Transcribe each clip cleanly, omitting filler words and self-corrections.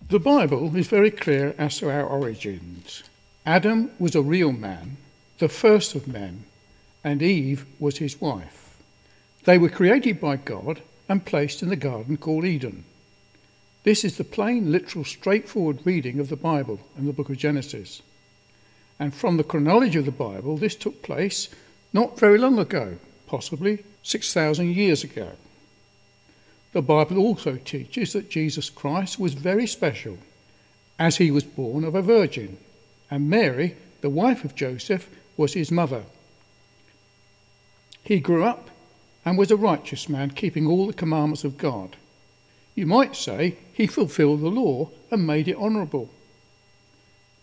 The Bible is very clear as to our origins. Adam was a real man, the first of men, and Eve was his wife. They were created by God and placed in the garden called Eden. This is the plain, literal, straightforward reading of the Bible and the book of Genesis. And from the chronology of the Bible, this took place not very long ago, possibly 6,000 years ago. The Bible also teaches that Jesus Christ was very special, as he was born of a virgin, and Mary, the wife of Joseph, was his mother. He grew up and was a righteous man, keeping all the commandments of God. You might say he fulfilled the law and made it honourable.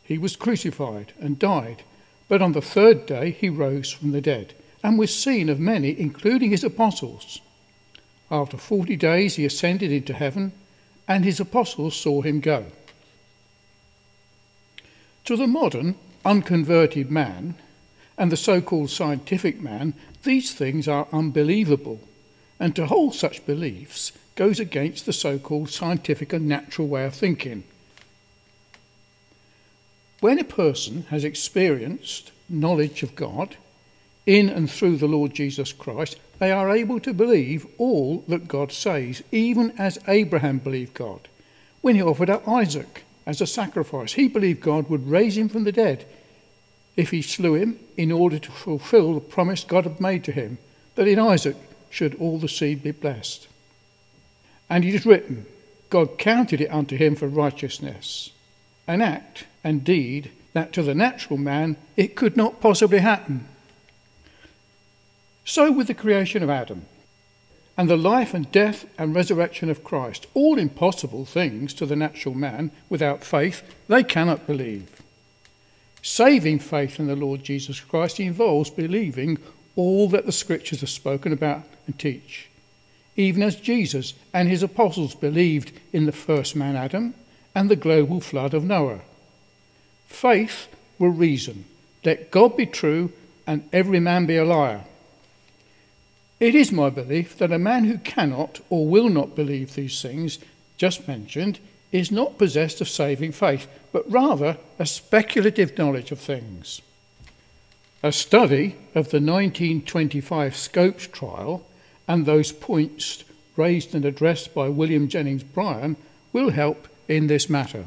He was crucified and died, but on the third day he rose from the dead and was seen of many, including his apostles. After 40 days he ascended into heaven, and his apostles saw him go. To the modern, unconverted man and the so-called scientific man, these things are unbelievable, and to hold such beliefs goes against the so-called scientific and natural way of thinking. When a person has experienced knowledge of God in and through the Lord Jesus Christ, they are able to believe all that God says, even as Abraham believed God. When he offered up Isaac as a sacrifice, he believed God would raise him from the dead if he slew him, in order to fulfill the promise God had made to him, that in Isaac should all the seed be blessed. And it is written, God counted it unto him for righteousness, an act and deed that to the natural man it could not possibly happen. So with the creation of Adam, and the life and death and resurrection of Christ, all impossible things to the natural man. Without faith, they cannot believe. Saving faith in the Lord Jesus Christ involves believing all that the Scriptures have spoken about and teach, even as Jesus and his apostles believed in the first man Adam and the global flood of Noah. Faith will reason, let God be true and every man be a liar. It is my belief that a man who cannot or will not believe these things just mentioned is not possessed of saving faith, but rather a speculative knowledge of things. A study of the 1925 Scopes trial and those points raised and addressed by William Jennings Bryan will help in this matter.